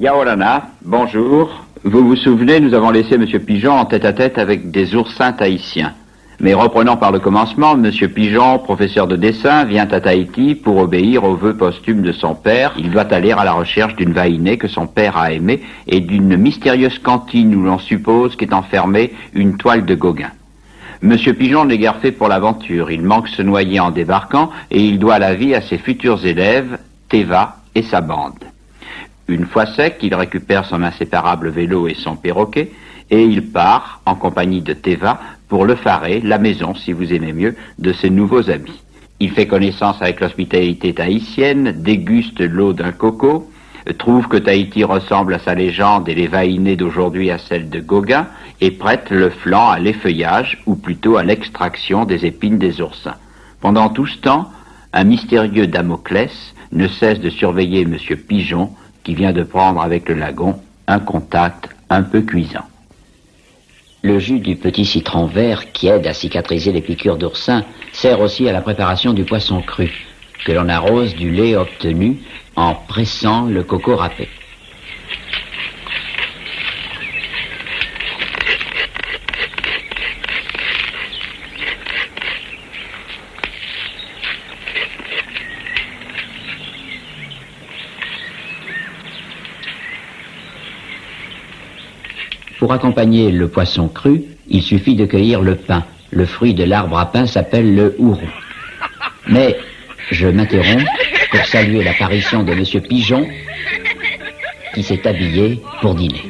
Yaorana, bonjour. Vous vous souvenez, nous avons laissé M. Pigeon en tête-à-tête avec des oursins tahitiens. Mais reprenons par le commencement, M. Pigeon, professeur de dessin, vient à Tahiti pour obéir aux vœux posthumes de son père. Il doit aller à la recherche d'une vaïnée que son père a aimée et d'une mystérieuse cantine où l'on suppose qu'est enfermée une toile de Gauguin. M. Pigeon n'est guère fait pour l'aventure. Il manque se noyer en débarquant et il doit la vie à ses futurs élèves, Teva et sa bande. Une fois sec, il récupère son inséparable vélo et son perroquet et il part, en compagnie de Teva, pour le Faré, la maison, si vous aimez mieux, de ses nouveaux amis. Il fait connaissance avec l'hospitalité tahitienne, déguste l'eau d'un coco, trouve que Tahiti ressemble à sa légende et les vaïnées d'aujourd'hui à celle de Gauguin, et prête le flanc à l'effeuillage, ou plutôt à l'extraction des épines des oursins. Pendant tout ce temps, un mystérieux Damoclès ne cesse de surveiller M. Pigeon, qui vient de prendre avec le lagon un contact un peu cuisant. Le jus du petit citron vert qui aide à cicatriser les piqûres d'oursin sert aussi à la préparation du poisson cru, que l'on arrose du lait obtenu en pressant le coco râpé. Pour accompagner le poisson cru, il suffit de cueillir le pin. Le fruit de l'arbre à pain s'appelle le hourou. Mais je m'interromps pour saluer l'apparition de M. Pigeon qui s'est habillé pour dîner.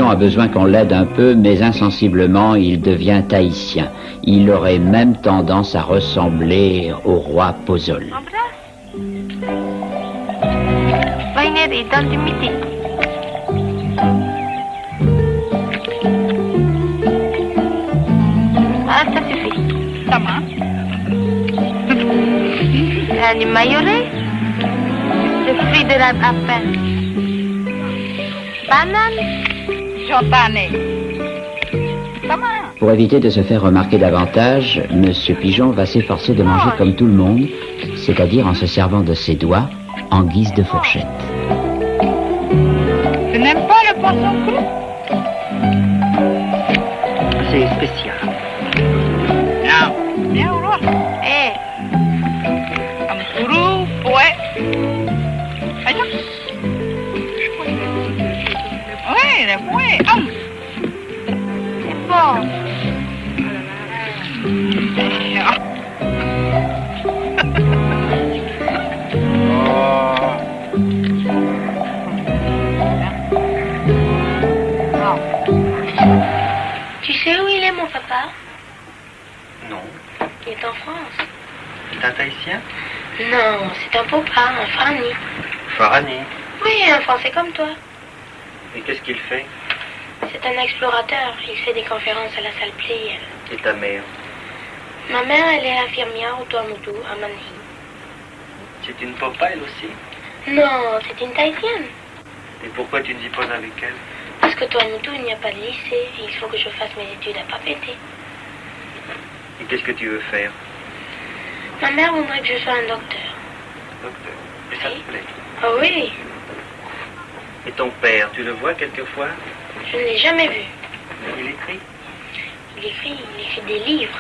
A besoin qu'on l'aide un peu, mais insensiblement, il devient tahitien. Il aurait même tendance à ressembler au roi Pozol. Ah, ça suffit. Ça va. Un mayoré, le fruit de l'arbre à pain. Banane. Pour éviter de se faire remarquer davantage, M. Pigeon va s'efforcer de manger comme tout le monde, c'est-à-dire en se servant de ses doigts en guise de fourchette. Tu n'aimes pas le poisson cru? C'est spécial. Non. Bien, ou non? Eh. Comme cru, ouais. Aïe. Oui, c'est bon. Tu sais où il est, mon papa? Non. Il est en France. C'est un Tahitien? Non, c'est un papa, un Farani. Farani. Oui, un Français comme toi. Et qu'est-ce qu'il fait? C'est un explorateur. Il fait des conférences à la salle Pleyel. Et ta mère? Ma mère, elle est infirmière au Tuamotu, à Manille. C'est une papa, elle aussi? Non, c'est une Tahitienne. Et pourquoi tu ne vis pas avec elle? Parce que Tuamotu, il n'y a pas de lycée. Et il faut que je fasse mes études à Papeete. Et qu'est-ce que tu veux faire? Ma mère voudrait que je sois un docteur. Docteur. Et ça te plaît? Ah oui. Et ton père, tu le vois quelquefois? Je ne l'ai jamais vu. Il écrit? Il écrit des livres.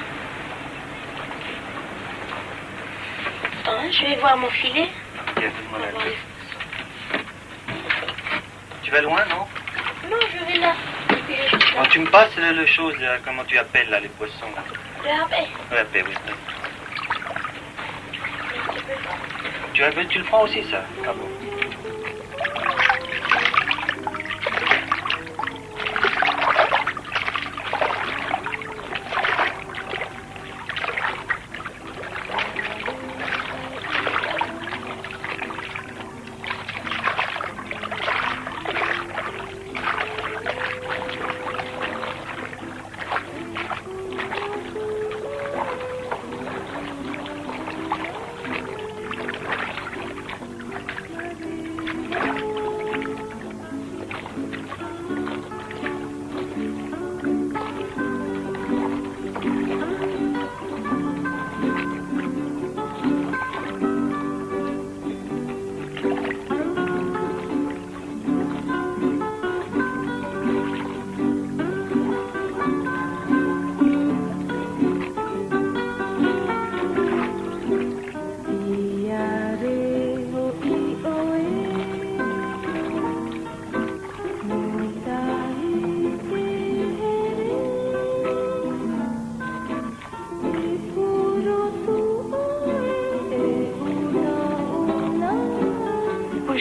Attends, je vais voir mon filet. Tiens, donne-moi la clé. Tu vas loin, non? Non, je vais là. Oh, tu me passes le chose, là, comment tu appelles, là, les poissons, là? Le rabais. Le rabais, oui. Tu le prends aussi, ça? Ah bon?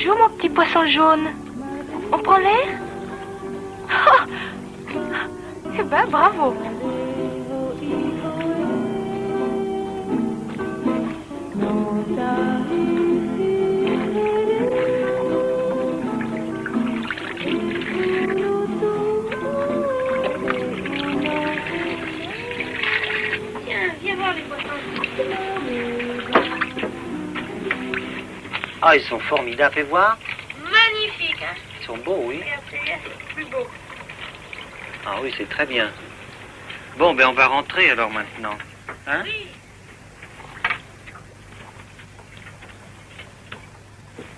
Bonjour, mon petit poisson jaune. On prend l'air? Oh. Eh ben, bravo. Tiens, viens voir les poissons. Ah, ils sont formidables, fais voir. Magnifique, hein? Ils sont beaux, oui. Regarde, c'est plus beau. Ah oui, c'est très bien. Bon, ben on va rentrer alors maintenant. Hein? Oui.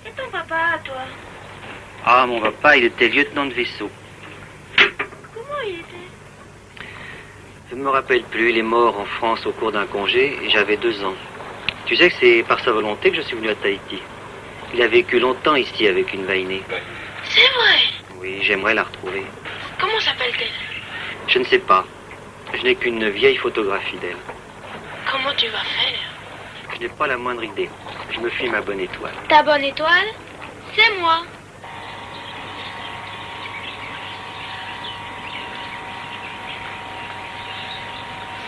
Et ton papa, toi? Ah, mon papa, il était lieutenant de vaisseau. Comment il était? Je ne me rappelle plus, il est mort en France au cours d'un congé et j'avais 2 ans. Tu sais que c'est par sa volonté que je suis venu à Tahiti. Il a vécu longtemps ici avec une vainée. C'est vrai. Oui, j'aimerais la retrouver. Comment s'appelle-t-elle? Je ne sais pas. Je n'ai qu'une vieille photographie d'elle. Comment tu vas faire? Je n'ai pas la moindre idée. Je me fie ma bonne étoile. Ta bonne étoile? C'est moi.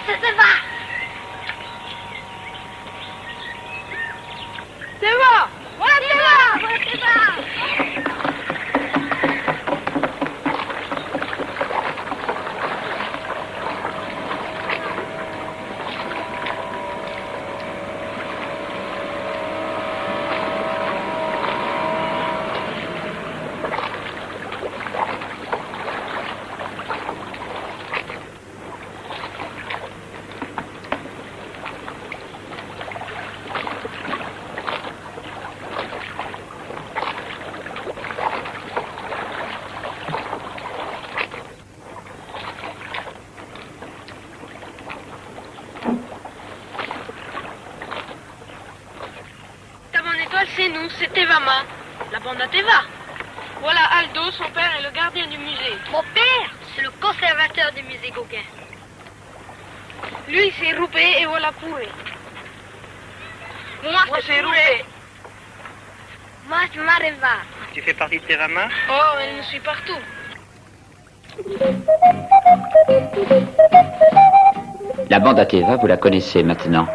Ça va. C'est moi. Voilà, c'est moi. Voilà, c'est moi. Ta bonne étoile, c'est nous, c'est Tevama, la bande à Teva. Voilà Aldo, son père est le gardien du musée. Mon père, c'est le conservateur du musée Gauguin. Lui, c'est Roupé et voilà Pouré. Moi, c'est Roupé. Moi, c'est Mareva. Tu fais partie de Terama? Oh, elle nous suit partout. La bande à Teva, vous la connaissez maintenant.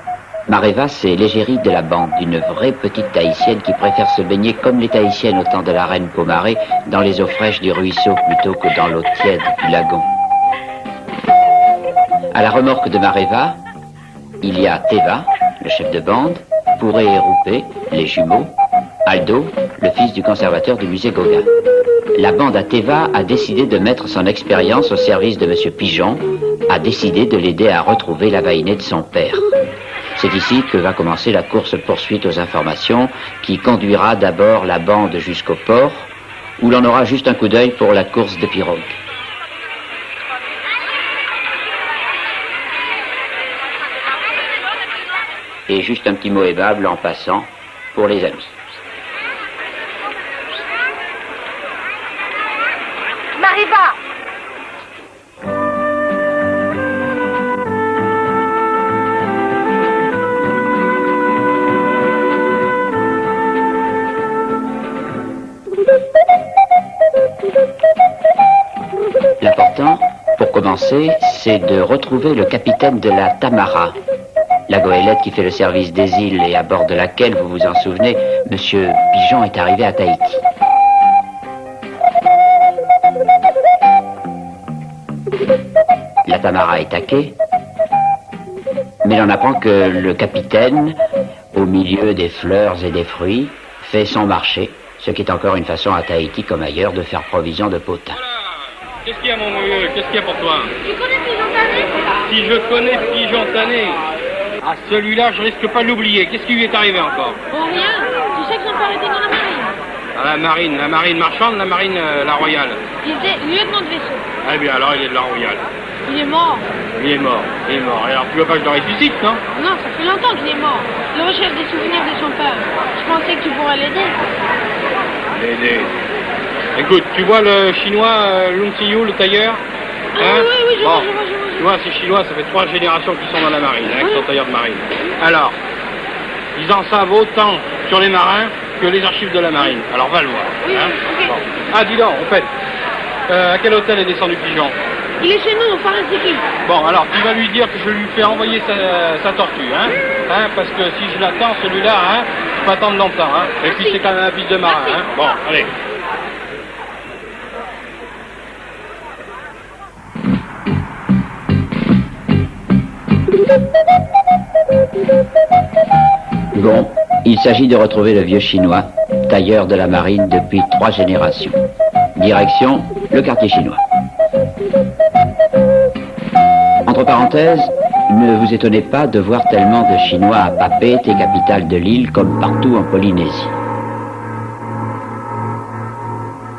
Mareva, c'est l'égérie de la bande, une vraie petite Tahitienne qui préfère se baigner comme les Tahitiennes au temps de la reine Pomaré, dans les eaux fraîches du ruisseau plutôt que dans l'eau tiède du lagon. À la remorque de Mareva, il y a Teva, le chef de bande, Pouré et Roupé, les jumeaux, Aldo, le fils du conservateur du musée Gauguin. La bande à Teva a décidé de mettre son expérience au service de M. Pigeon, a décidé de l'aider à retrouver la vainée de son père. C'est ici que va commencer la course-poursuite aux informations qui conduira d'abord la bande jusqu'au port, où l'on aura juste un coup d'œil pour la course de pirogue. Et juste un petit mot aimable en passant pour les amis. Mariva! L'important, pour commencer, c'est de retrouver le capitaine de la Tamara, la goélette qui fait le service des îles et à bord de laquelle, vous vous en souvenez, Monsieur Pigeon est arrivé à Tahiti. La Tamara est à quai, mais l'on apprend que le capitaine, au milieu des fleurs et des fruits, fait son marché, ce qui est encore une façon à Tahiti comme ailleurs de faire provision de potin. Qu'est-ce qu'il y a, mon vieux? Qu'est-ce qu'il y a pour toi? Tu connais Pigeon Tanné? Si je connais Pigeon Tanné, ah, celui-là, je risque pas de l'oublier. Qu'est-ce qui lui est arrivé encore? Oh, rien. Tu sais que son père était dans la marine. Ah, la marine marchande, la marine, la royale. Il était lieutenant de vaisseau. Eh bien, alors, il est de la royale. Il est mort. Il est mort, il est mort. Alors, tu veux pas que je le ressuscite, non? Non, ça fait longtemps qu'il est mort. Il recherche des souvenirs de son père. Je pensais que tu pourrais l'aider. L'aider. Écoute, tu vois le chinois Lung Xiyu, le tailleur? Ah oui, je vois. Tu vois, ces chinois, ça fait 3 générations qu'ils sont dans la marine, avec son tailleur de marine. Alors, ils en savent autant sur les marins que les archives de la marine. Alors va le voir. Oui, hein. ok. Bon. Ah, dis donc, en fait, à quel hôtel est descendu Pigeon? Il est chez nous, au Paris-Siki. Bon, alors tu vas lui dire que je lui fais envoyer sa tortue, hein, parce que si je l'attends, celui-là, hein, je peux attendre longtemps, hein. Et puis c'est quand même un fils de marin, hein. Bon, allez. Bon, il s'agit de retrouver le vieux chinois, tailleur de la marine depuis 3 générations. Direction, le quartier chinois. Entre parenthèses, ne vous étonnez pas de voir tellement de Chinois à Papeete, capitale de l'île, comme partout en Polynésie.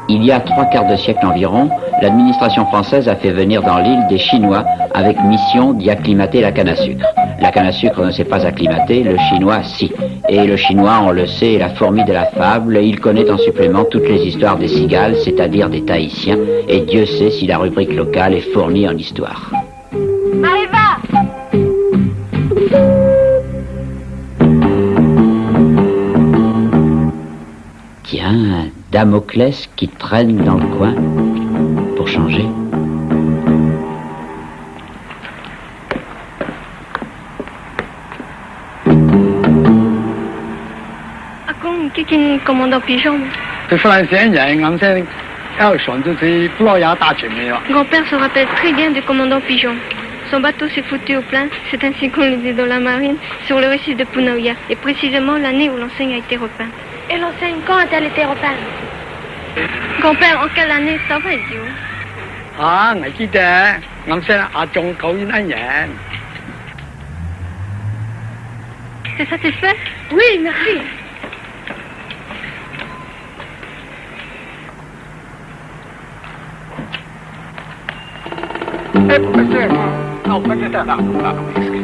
Il y a 3/4 de siècle environ, l'administration française a fait venir dans l'île des Chinois avec mission d'y acclimater la canne à sucre. La canne à sucre ne s'est pas acclimatée, le chinois si. Et le chinois, on le sait, est la fourmi de la fable, et il connaît en supplément toutes les histoires des cigales, c'est-à-dire des Tahitiens, et Dieu sait si la rubrique locale est fournie en histoire. Arriva! Tiens, Damoclès qui traîne dans le coin, pour changer. Akong kikin commandant Pigeon. 佢忽然醒人咁聲，喺度上到似布洛亞大全未喎。 Grand-père se rappelle très bien du commandant Pigeon. Son bateau s'est foutu au plein, c'est ainsi qu'on le dit dans la marine, sur le récif de Punauia, et précisément l'année où l'enseigne a été repeinte. Et l'enseigne, quand a-t-elle été repeinte? Grand-père, en quelle année ça va, Dieu? 嚇，危機嘅，咁聲阿仲救煙一人。 T'es satisfait? Oui, merci.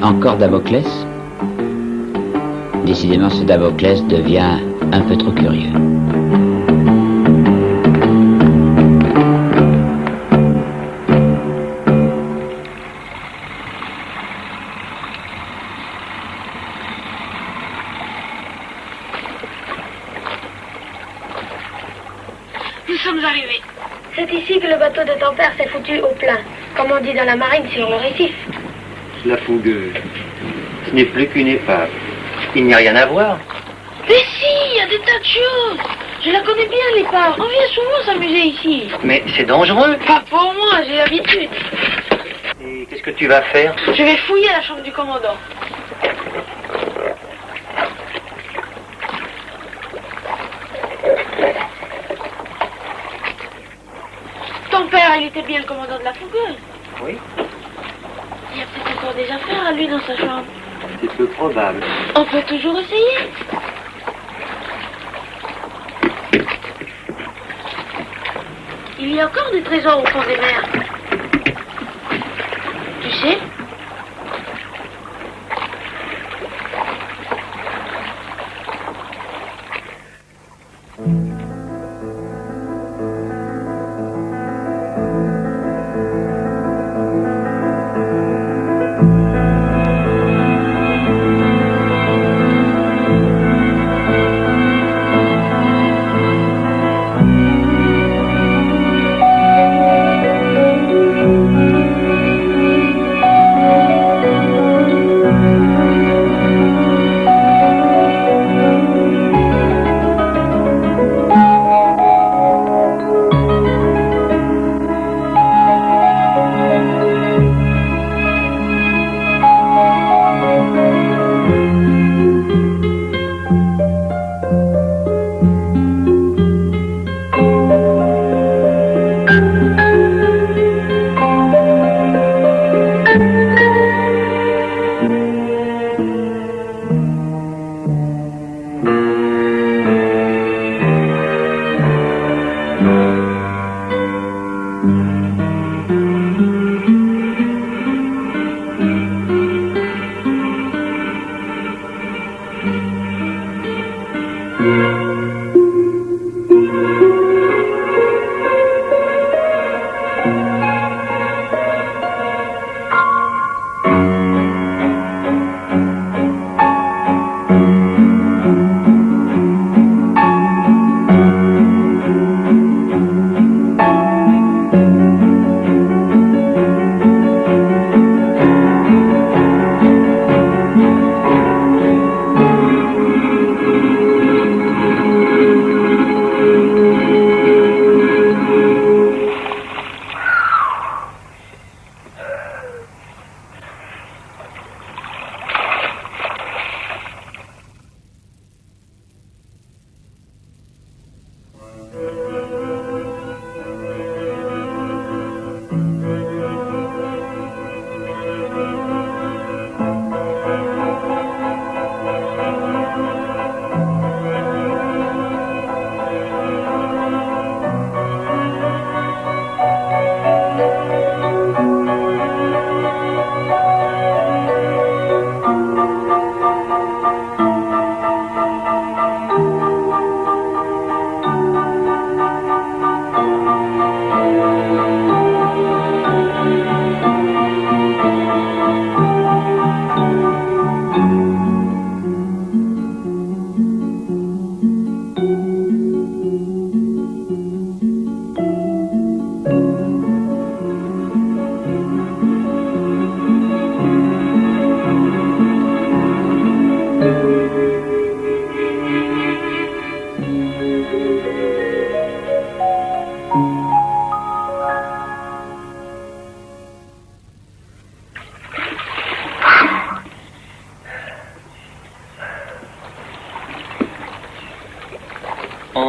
Encore Damoclès? Décidément, ce Damoclès devient un peu trop curieux. Nous sommes arrivés. C'est ici que le bateau de ton père s'est foutu au plein, comme on dit dans la marine sur le récif. La fougueuse. Ce n'est plus qu'une épave. Il n'y a rien à voir. Mais si, il y a des tas de choses. Je la connais bien, l'épave. On vient souvent s'amuser ici. Mais c'est dangereux. Pas pour moi, j'ai l'habitude. Et qu'est-ce que tu vas faire? Je vais fouiller la chambre du commandant. Ton père, il était bien le commandant de la fougueuse. Oui, Il y a peut-être encore des affaires à lui dans sa chambre. c'est peu probable. On peut toujours essayer. Il y a encore des trésors au fond des mers. Tu sais?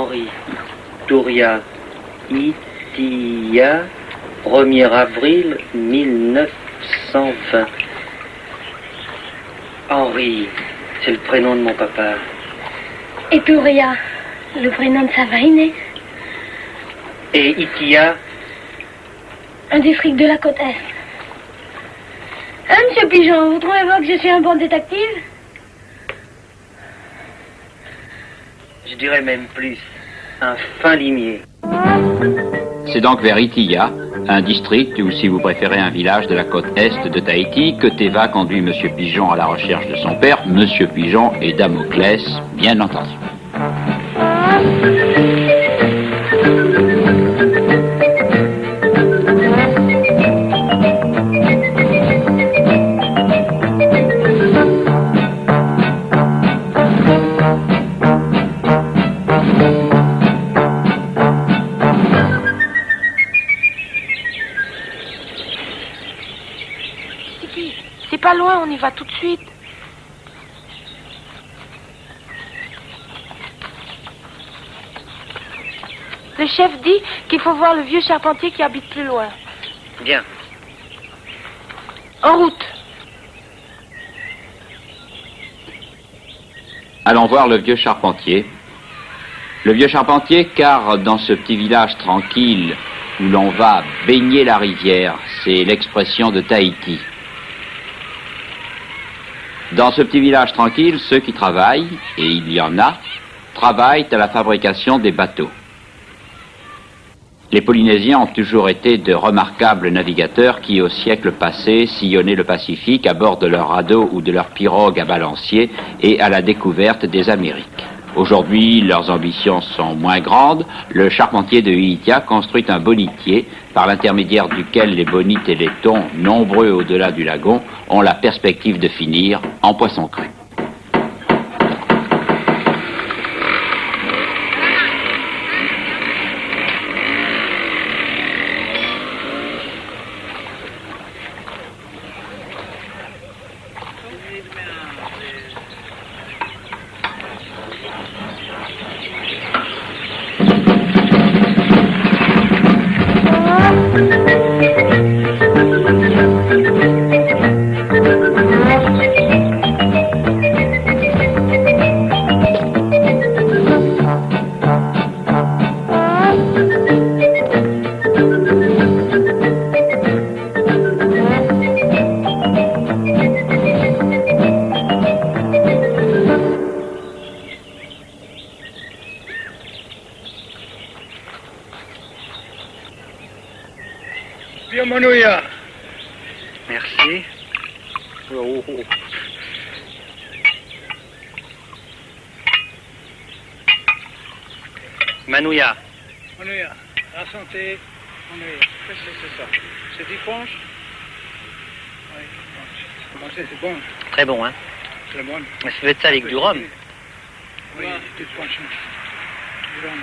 Henri, Touria, Itia, 1er avril 1920. Henri, c'est le prénom de mon papa. Et Touria, le prénom de sa vainée. Et Itia, Un district de la côte Est. Hein, monsieur Pigeon, vous trouvez pas que je suis un bon détective? je dirais même plus, un fin limier. C'est donc vers Itia, un district ou si vous préférez un village de la côte est de Tahiti, que Théva conduit Monsieur Pigeon à la recherche de son père, Monsieur Pigeon et Damoclès, bien entendu. C'est pas loin, on y va tout de suite. Le chef dit qu'il faut voir le vieux charpentier qui habite plus loin. Bien. En route. Allons voir le vieux charpentier. Le vieux charpentier, car dans ce petit village tranquille où l'on va baigner la rivière, c'est l'expression de Tahiti. Dans ce petit village tranquille, ceux qui travaillent, et il y en a, travaillent à la fabrication des bateaux. Les Polynésiens ont toujours été de remarquables navigateurs qui, au siècle passé, sillonnaient le Pacifique à bord de leurs radeaux ou de leurs pirogues à balancier et à la découverte des Amériques. Aujourd'hui, leurs ambitions sont moins grandes. Le charpentier de Itia construit un bonitier par l'intermédiaire duquel les bonites et les thons, nombreux au-delà du lagon, ont la perspective de finir en poisson cru. Manuya. Merci. Oh. Manouya. Manuya, la santé. Manuya, qu'est-ce que c'est ça? C'est du punch? Oui, punch. C'est bon. Très bon, hein? Très bon. Mais ça doit être ça avec du rhum. Oui, du punch. Du rhum.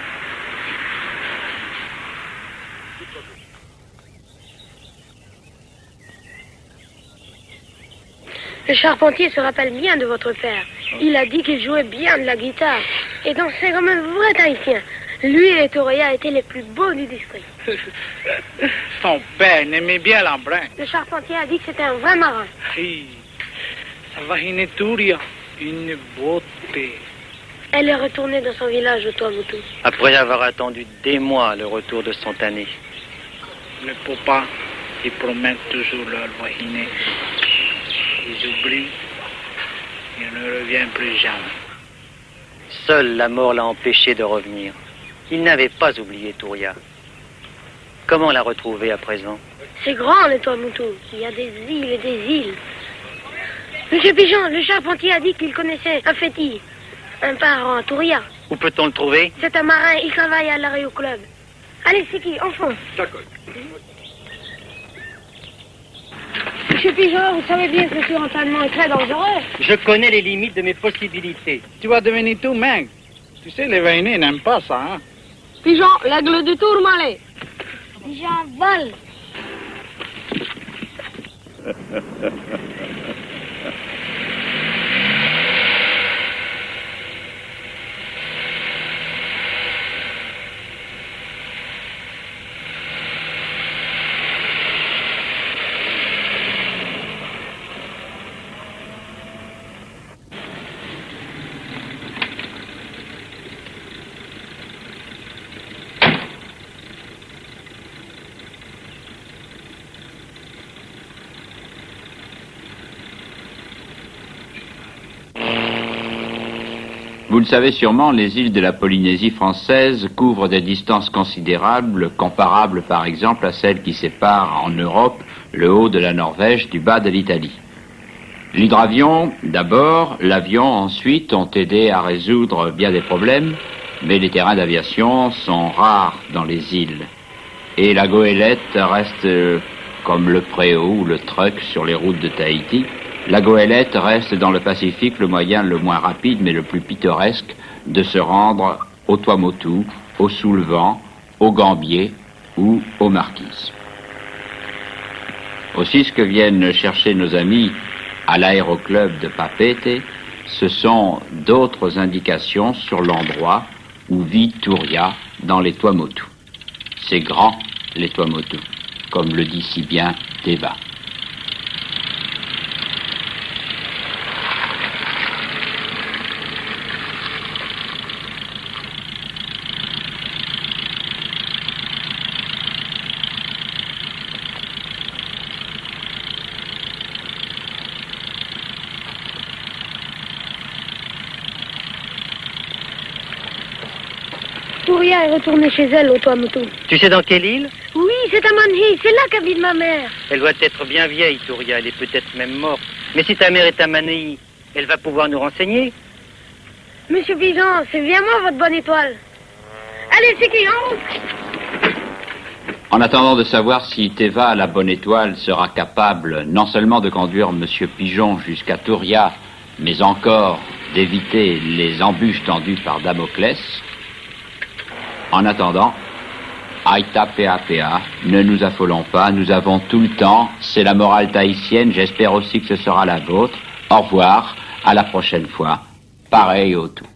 Le charpentier se rappelle bien de votre père. Il a dit qu'il jouait bien de la guitare. Et donc c'est comme un vrai Tahitien. Lui et Touria étaient les plus beaux du district. Son père aimait bien l'embrun. Le charpentier a dit que c'était un vrai marin. Oui, ça va une Touria, une beauté. Elle est retournée dans son village de Tuamotu. Après avoir attendu des mois le retour de son tanné. Le papa, ils promettent toujours leur voisine. Ils oublient. Il ne revient plus jamais. Seule la mort l'a empêché de revenir. Il n'avait pas oublié Touria. Comment la retrouver à présent? C'est grand, le Tuamotu. Il y a des îles et des îles. Monsieur Pigeon, le charpentier a dit qu'il connaissait un fétis, un parent à Touria. Où peut-on le trouver? C'est un marin, il travaille à l'arrêt au club. Allez, Siki, en fond. D'accord. Monsieur Pigeon, vous savez bien que ce entraînement est très dangereux. Je connais les limites de mes possibilités. Tu vas devenir tout mince. Tu sais, les vainés n'aiment pas ça, hein? Pigeon, l'aigle du Tourmalet. Déjà un vol. Vous le savez sûrement, les îles de la Polynésie française couvrent des distances considérables, comparables par exemple à celles qui séparent en Europe le haut de la Norvège du bas de l'Italie. L'hydravion, d'abord, l'avion ensuite ont aidé à résoudre bien des problèmes, mais les terrains d'aviation sont rares dans les îles. Et la goélette reste, comme le préau ou le truck sur les routes de Tahiti, la goélette reste dans le Pacifique le moyen le moins rapide mais le plus pittoresque de se rendre au Tuamotu, au Soulevent, au Gambier ou aux Marquises. Aussi, ce que viennent chercher nos amis à l'aéroclub de Papeete, ce sont d'autres indications sur l'endroit où vit Turia dans les Tuamotu. C'est grand, les Tuamotu, comme le dit si bien Teva. Turia est retournée chez elle au Tuamotu. Tu sais dans quelle île? Oui, c'est à Manhi, c'est là qu'habite ma mère. Elle doit être bien vieille, Turia. Elle est peut-être même morte. Mais si ta mère est à Manhi, elle va pouvoir nous renseigner. Monsieur Pigeon, c'est bien moi votre bonne étoile. Allez, c'est qui, en route. En attendant de savoir si Teva, la bonne étoile, sera capable non seulement de conduire Monsieur Pigeon jusqu'à Turia, mais encore d'éviter les embûches tendues par Damoclès, en attendant, Aïta Pea, ne nous affolons pas, nous avons tout le temps, c'est la morale tahitienne, j'espère aussi que ce sera la vôtre. Au revoir, à la prochaine fois, pareil au tout.